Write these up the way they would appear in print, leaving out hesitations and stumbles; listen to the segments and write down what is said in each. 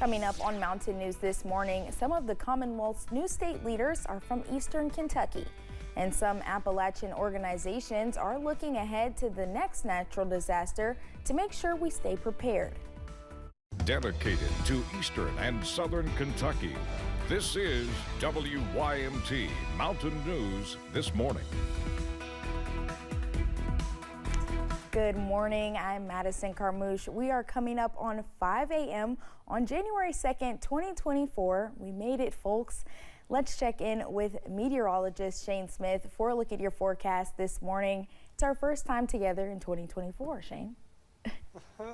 Coming up on Mountain News this morning, some of the Commonwealth's new state leaders are from Eastern Kentucky, and some Appalachian organizations are looking ahead to the next natural disaster to make sure we stay prepared. Dedicated to Eastern and Southern Kentucky, this is WYMT Mountain News This Morning. Good morning, I'm Madison Carmouche. We are coming up on 5 a.m. on January 2nd, 2024. We made it, folks. Let's check in with meteorologist Shane Smith for a look at your forecast this morning. It's our first time together in 2024, Shane.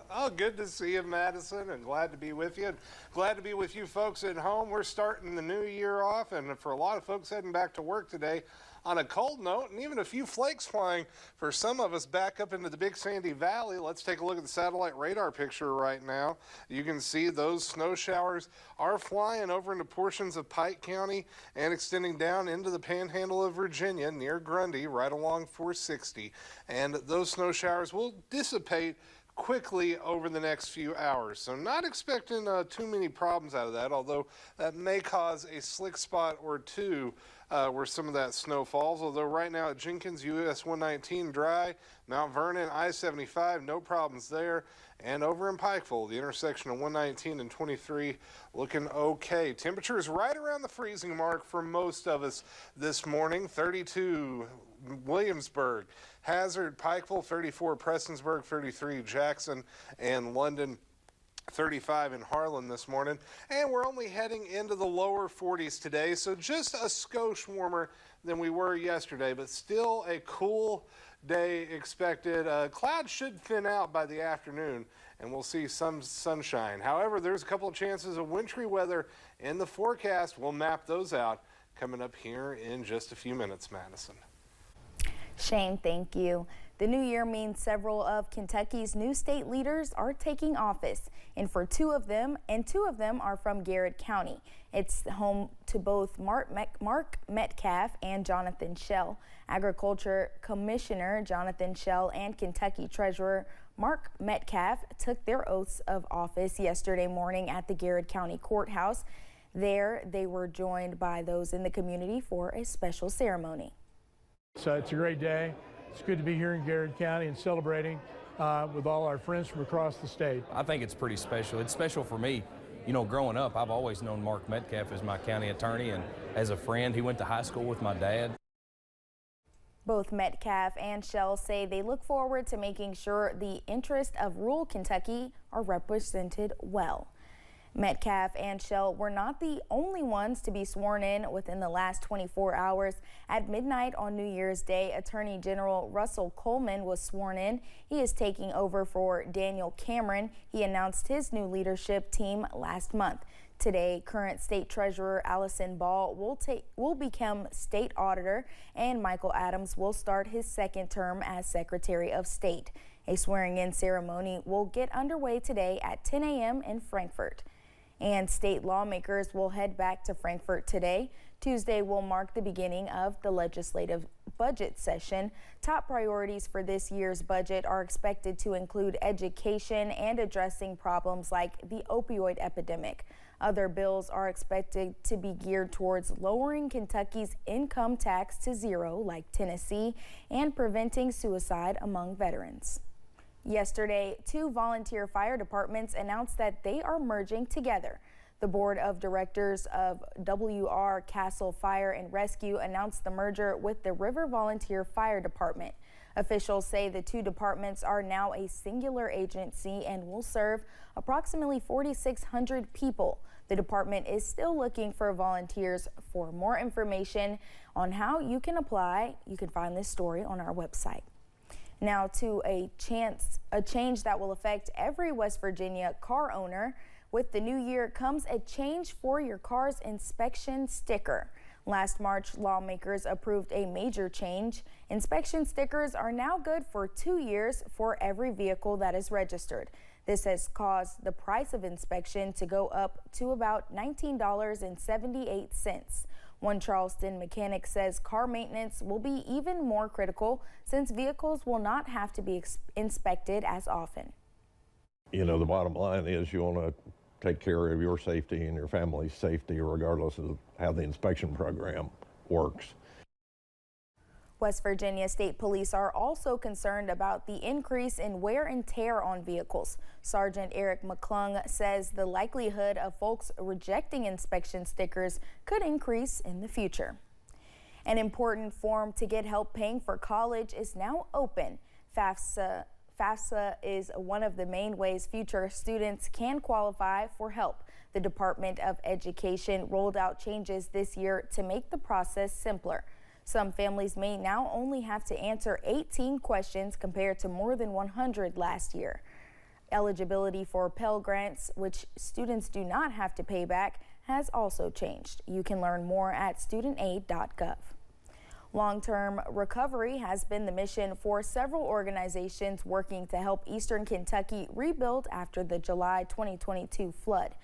Oh, good to see you, Madison, and glad to be with you. Glad to be with you folks at home. We're starting the new year off, and for a lot of folks heading back to work today on a cold note, and even a few flakes flying for some of us back up into the Big Sandy Valley. Let's take a look at the satellite radar picture right now. You can see those snow showers are flying over into portions of Pike County and extending down into the panhandle of Virginia near Grundy, right along 460. And those snow showers will dissipate quickly over the next few hours. So not expecting too many problems out of that, although that may cause a slick spot or two where some of that snow falls. Although right now at Jenkins, US 119 dry, Mount Vernon, I-75, no problems there. And over in Pikeville, the intersection of 119 and 23 looking okay. Temperatures right around the freezing mark for most of us this morning. 32 Williamsburg, Hazard, Pikeville, 34 Prestonsburg, 33 Jackson and London, 35 in Harlan this morning. And we're only heading into the lower 40s today, so just a skosh warmer than we were yesterday, but still a cool day expected. Clouds should thin out by the afternoon and we'll see some sunshine. However, there's a couple of chances of wintry weather in the forecast. We'll map those out coming up here in just a few minutes, Madison. Shane, thank you. The new year means several of Kentucky's new state leaders are taking office, and for two of them are from Garrett County. It's home to both Mark Metcalf and Jonathan Schell. Agriculture Commissioner Jonathan Schell and Kentucky Treasurer Mark Metcalf took their oaths of office yesterday morning at the Garrett County Courthouse. There, they were joined by those in the community for a special ceremony. So it's a great day. It's good to be here in Garrett County and celebrating with all our friends from across the state. I think it's pretty special. It's special for me. You know, growing up, I've always known Mark Metcalf as my county attorney, and as a friend, he went to high school with my dad. Both Metcalf and Schell say they look forward to making sure the interests of rural Kentucky are represented well. Metcalf and Schell were not the only ones to be sworn in within the last 24 hours. At midnight on New Year's Day, Attorney General Russell Coleman was sworn in. He is taking over for Daniel Cameron. He announced his new leadership team last month. Today, current State Treasurer Allison Ball will become State Auditor, and Michael Adams will start his second term as Secretary of State. A swearing-in ceremony will get underway today at 10 a.m. in Frankfort. And state lawmakers will head back to Frankfort today. Tuesday will mark the beginning of the legislative budget session. Top priorities for this year's budget are expected to include education and addressing problems like the opioid epidemic. Other bills are expected to be geared towards lowering Kentucky's income tax to zero, like Tennessee, and preventing suicide among veterans. Yesterday, two volunteer fire departments announced that they are merging together. The board of directors of W.R. Castle Fire and Rescue announced the merger with the River Volunteer Fire Department. Officials say the two departments are now a singular agency and will serve approximately 4,600 people. The department is still looking for volunteers. For more information on how you can apply, you can find this story on our website. Now to a change that will affect every West Virginia car owner. With the new year comes a change for your car's inspection sticker. Last March, lawmakers approved a major change. Inspection stickers are now good for 2 years for every vehicle that is registered. This has caused the price of inspection to go up to about $19.78. One Charleston mechanic says car maintenance will be even more critical since vehicles will not have to be inspected as often. You know, the bottom line is you want to take care of your safety and your family's safety, regardless of how the inspection program works. West Virginia State Police are also concerned about the increase in wear and tear on vehicles. Sergeant Eric McClung says the likelihood of folks rejecting inspection stickers could increase in the future. An important form to get help paying for college is now open. FAFSA is one of the main ways future students can qualify for help. The Department of Education rolled out changes this year to make the process simpler. Some families may now only have to answer 18 questions compared to more than 100 last year. Eligibility for Pell Grants, which students do not have to pay back, has also changed. You can learn more at studentaid.gov. Long-term recovery has been the mission for several organizations working to help Eastern Kentucky rebuild after the July 2022 flood.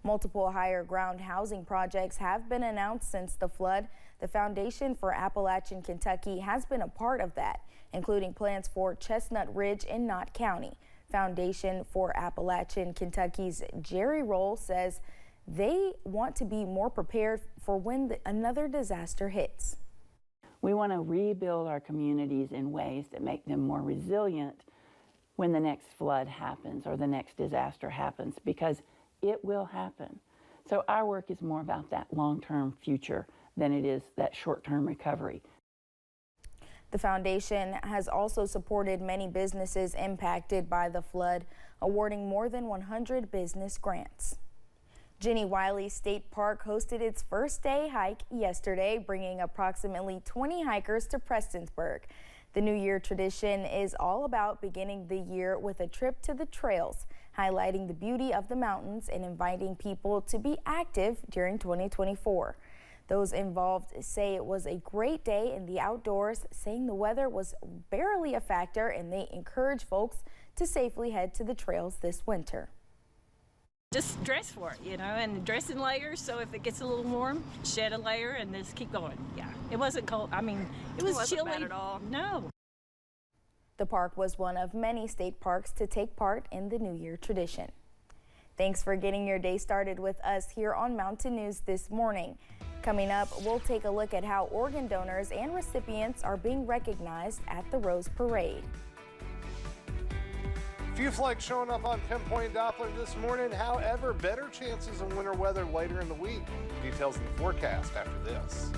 Multiple higher ground housing projects have been announced since the flood. The Foundation for Appalachian Kentucky has been a part of that, including plans for Chestnut Ridge in Knott County. Foundation for Appalachian Kentucky's Jerry Roll says they want to be more prepared for when another disaster hits. We want to rebuild our communities in ways that make them more resilient when the next flood happens or the next disaster happens, because it will happen. So our work is more about that long-term future than it is that short-term recovery. The foundation has also supported many businesses impacted by the flood, awarding more than 100 business grants. Jenny Wiley State Park hosted its first day hike yesterday, bringing approximately 20 hikers to Prestonsburg. The New Year tradition is all about beginning the year with a trip to the trails, highlighting the beauty of the mountains and inviting people to be active during 2024. Those involved say it was a great day in the outdoors, saying the weather was barely a factor, and they encourage folks to safely head to the trails this winter. Just dress for it, you know, and dress in layers, so if it gets a little warm, shed a layer and just keep going. Yeah, it wasn't cold. I mean, it wasn't chilly bad at all. No. The park was one of many state parks to take part in the New Year tradition. Thanks for getting your day started with us here on Mountain News this morning. Coming up, we'll take a look at how organ donors and recipients are being recognized at the Rose Parade. Few flights showing up on Pinpoint Doppler this morning. However, better chances of winter weather later in the week. Details in the forecast after this.